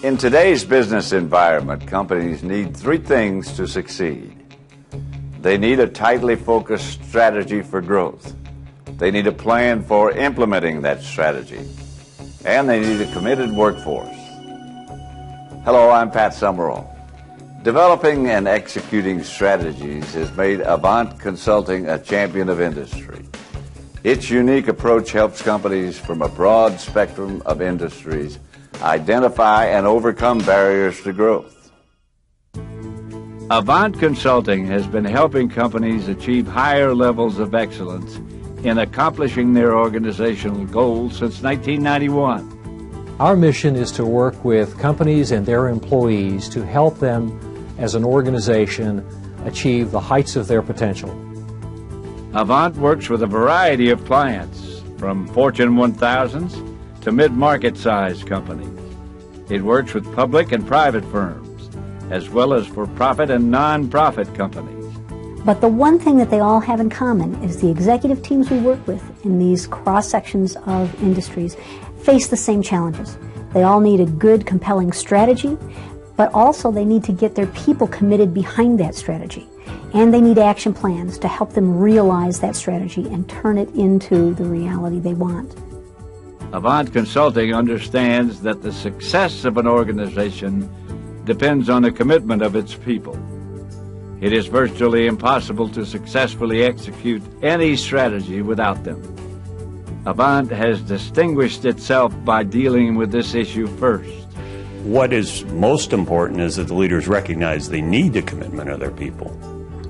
In today's business environment, companies need three things to succeed. They need a tightly focused strategy for growth. They need a plan for implementing that strategy. And they need a committed workforce. Hello, I'm Pat Summerall. Developing and executing strategies has made Avantt Consulting a champion of industry. Its unique approach helps companies from a broad spectrum of industries identify and overcome barriers to growth. Avantt Consulting has been helping companies achieve higher levels of excellence in accomplishing their organizational goals since 1991. Our mission is to work with companies and their employees to help them as an organization achieve the heights of their potential. Avantt works with a variety of clients, from Fortune 1000s to mid-market size companies. It works with public and private firms, as well as for-profit and non-profit companies. But the one thing that they all have in common is the executive teams we work with in these cross-sections of industries face the same challenges. They all need a good, compelling strategy, but also they need to get their people committed behind that strategy. And they need action plans to help them realize that strategy and turn it into the reality they want. Avantt Consulting understands that the success of an organization depends on the commitment of its people. It is virtually impossible to successfully execute any strategy without them. Avantt has distinguished itself by dealing with this issue first. What is most important is that the leaders recognize they need the commitment of their people.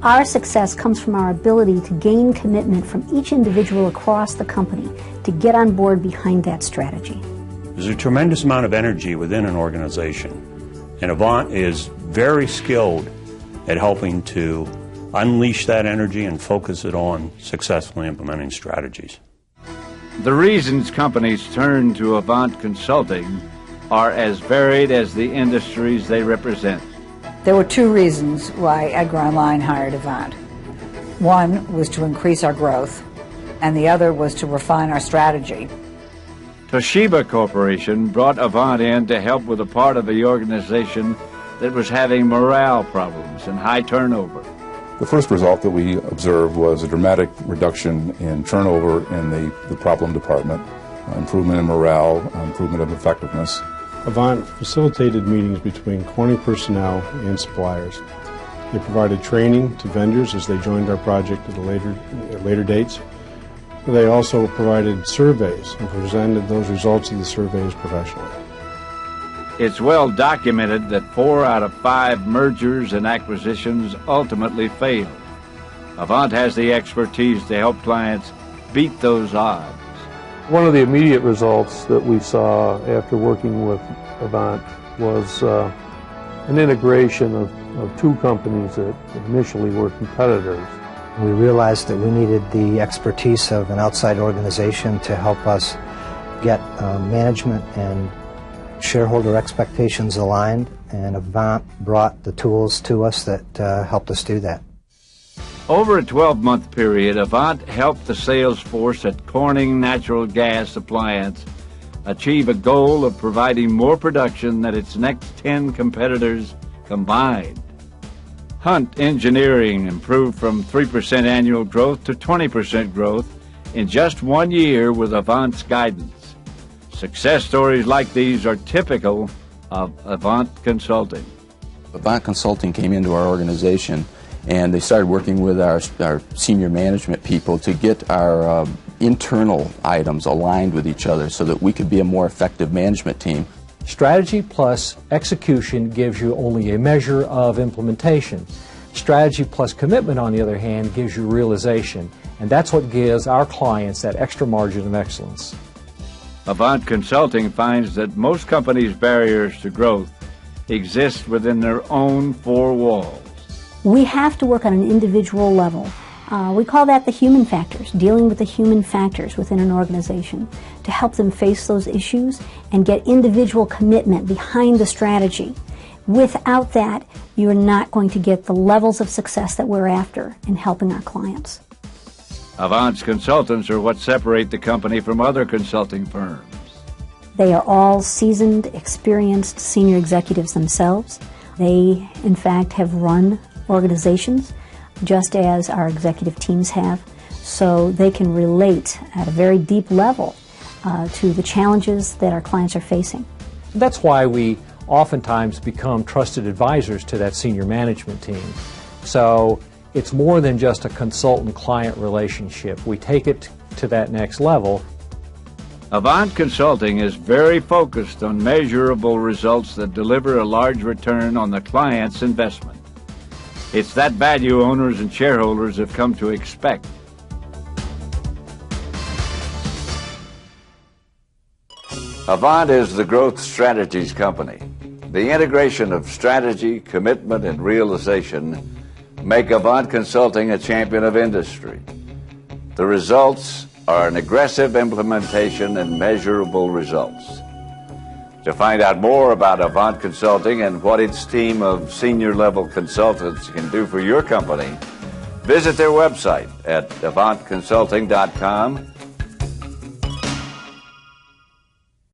Our success comes from our ability to gain commitment from each individual across the company to get on board behind that strategy. There's a tremendous amount of energy within an organization, and Avantt is very skilled at helping to unleash that energy and focus it on successfully implementing strategies. The reasons companies turn to Avantt Consulting are as varied as the industries they represent. There were two reasons why Edgar Online hired Avantt. One was to increase our growth, and the other was to refine our strategy. Toshiba Corporation brought Avantt in to help with a part of the organization that was having morale problems and high turnover. The first result that we observed was a dramatic reduction in turnover in the problem department, improvement in morale, improvement of effectiveness. Avantt facilitated meetings between Corning personnel and suppliers. They provided training to vendors as they joined our project at later dates. They also provided surveys and presented those results of the surveys professionally. It's well documented that 4 out of 5 mergers and acquisitions ultimately fail. Avantt has the expertise to help clients beat those odds. One of the immediate results that we saw after working with Avantt was an integration of two companies that initially were competitors. We realized that we needed the expertise of an outside organization to help us get management and shareholder expectations aligned, and Avantt brought the tools to us that helped us do that. Over a 12-month period, Avantt helped the sales force at Corning Natural Gas Appliance achieve a goal of providing more production than its next 10 competitors combined. Hunt Engineering improved from 3% annual growth to 20% growth in just 1 year with Avantt's guidance. Success stories like these are typical of Avantt Consulting. Avantt Consulting came into our organization and they started working with our senior management people to get our internal items aligned with each other so that we could be a more effective management team. Strategy plus execution gives you only a measure of implementation. Strategy plus commitment, on the other hand, gives you realization, and that's what gives our clients that extra margin of excellence. Avantt Consulting finds that most companies' barriers to growth exist within their own 4 walls. We have to work on an individual level. We call that the human factors, dealing with the human factors within an organization to help them face those issues and get individual commitment behind the strategy. Without that, you're not going to get the levels of success that we're after in helping our clients. Avantt's consultants are what separate the company from other consulting firms. They are all seasoned, experienced senior executives themselves. They, in fact, have run organizations just as our executive teams have, so they can relate at a very deep level to the challenges that our clients are facing. That's why we oftentimes become trusted advisors to that senior management team. So it's more than just a consultant-client relationship. We take it to that next level. Avantt Consulting is very focused on measurable results that deliver a large return on the client's investment. It's that value owners and shareholders have come to expect. Avantt is the growth strategies company. The integration of strategy, commitment, and realization make Avantt Consulting a champion of industry. The results are an aggressive implementation and measurable results. To find out more about Avantt Consulting and what its team of senior-level consultants can do for your company, visit their website at avantconsulting.com